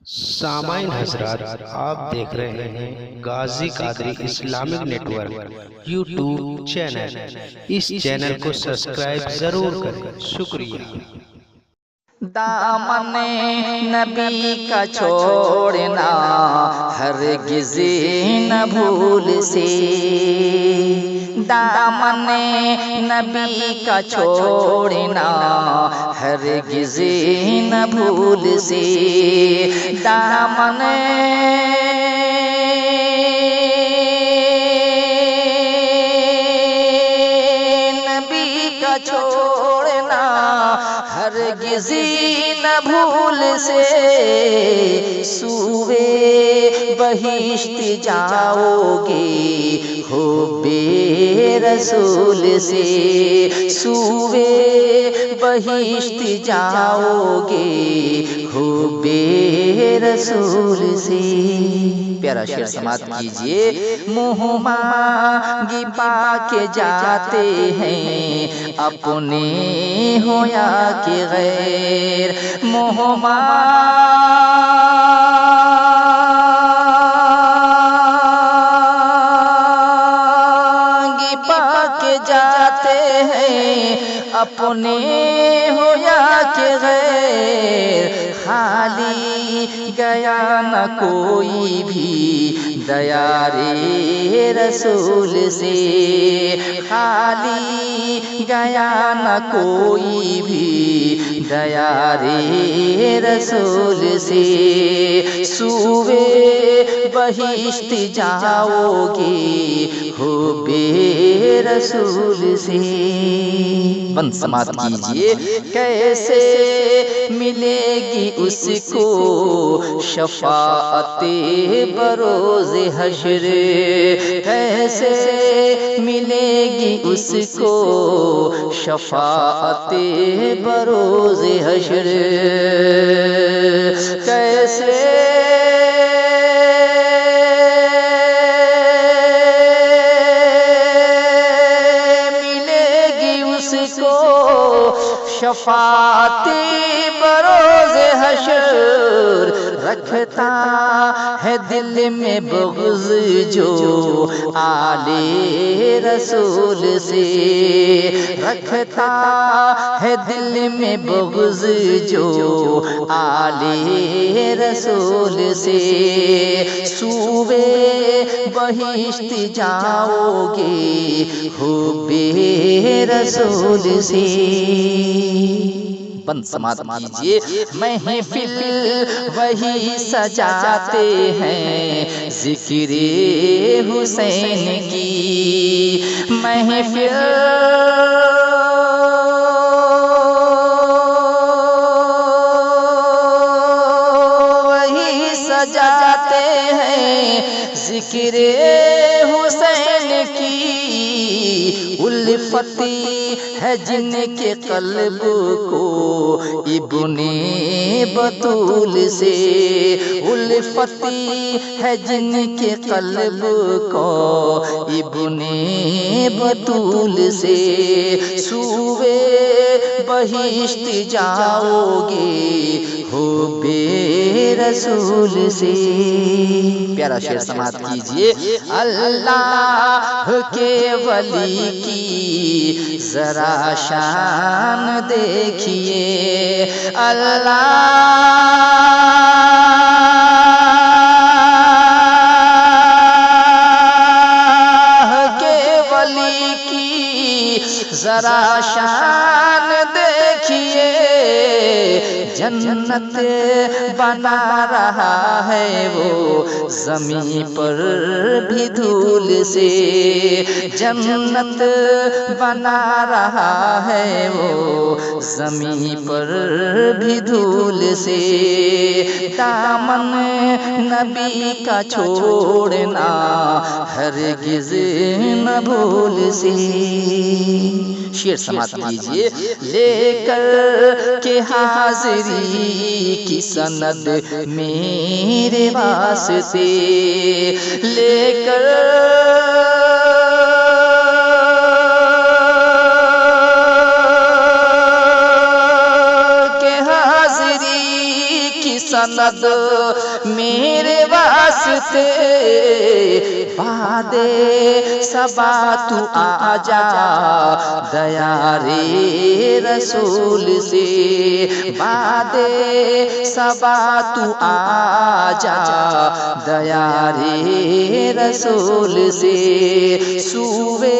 सामाइन हजरात, आप देख रहे हैं Ghazi Qadri Islamic network YouTube channel. इस चैनल को सब्सक्राइब जरूर करें, शुक्रिया। दामने नबी का छोड़ना हरगिज़ न भूल से, दामने नबी का छोड़ना हरगिज़ न भूल से, दामने नबी का छोड़ना हरगिज़ न भूल से, सूवे बहिश्त जाओगे हो बे रसूल से, सूवे बहिश्त जाओगे हो बे रसूल से। प्यारा शेर समात कीजिए। मुँह मांगी पाके जाते हैं अपने हो या कि गैर, मुँह मांगी पाके जाते हैं अपने हो या कि गैर, खाली गया न कोई भी दया रे रसूल से, खाली गया न कोई भी दया रे रसूल से, सूवे बहिश्त जाओगे हो बे रसूल से। बंद समात कीजिए। कैसे मिलेगी उसको शफाअते बरोज़े हश्र, कैसे मिलेगी उसको शफाअते बरोज़े हश्र, कैसे मिलेगी उसको शफाअते बरोज़े हश्र, रखता है दिल में बुग़्ज़ जो आले रसूल से, रखता है दिल में बुग़्ज़ जो आले रसूल से, सूवे बहिश्त जाओगे हो बे रसूल से। बंद समात कीजिए। महफिल वही सजाते हैं ज़िक्रे हुसैन की, महफिल वही सजाते हैं ज़िक्रे हुसैन की, उल्फती है जिनके क़ल्ब को इब्ने बतूल से, उल्फती है जिनके क़ल्ब को इब्ने बतूल से, सूवे बहिश्त जाओगे हो बे रसूल से। प्यारा शेर समात कीजिए। अल्लाह के वली की जरा शान देखिए, अल्लाह के वली की जरा शान देखिए, जन्नत बना रहा है वो ज़मीं पर भी धूल से, जन्नत बना रहा है वो ज़मीं पर भी धूल से, दामन नबी का छोड़ना हरगिज़ न भूल से। शेर समात कीजिए। लेकर के हाज़िरी की सनद मेरे वास्ते, लेकर के हाज़िरी की सनद मेरे वास्ते, बादे सबा तू आजा दया रे रसूल से, बादे सबा तू आजा दया रे रसूल से, सूवे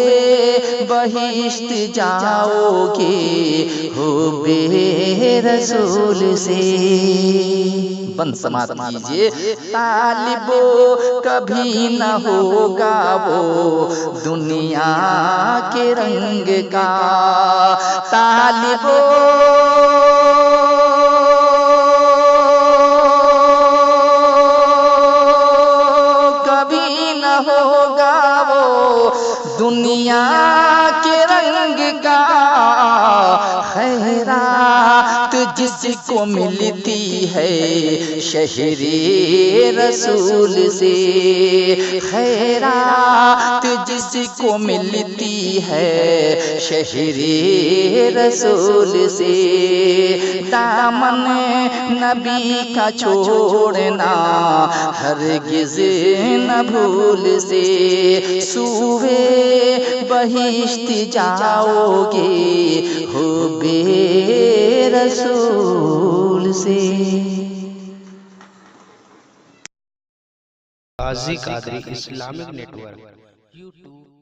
बहिश्त जाओगे हो बे रसूल से। बंद समात कीजिए। तालिबो कभी न होगा वो दुनिया के रंग का, तालिबो कभी न होगा वो दुनिया के रंग का, खैरात जिसको मिलती है शहरे रसूल से, खैरात जिसको मिलती है शहरे रसूल से, दामन नबी का छोड़ना हरगिज़ न भूल से, सूवे बहिश्त जाओगे हो बे रसूल से। गाजी कादरी इस्लामिक नेटवर्क YouTube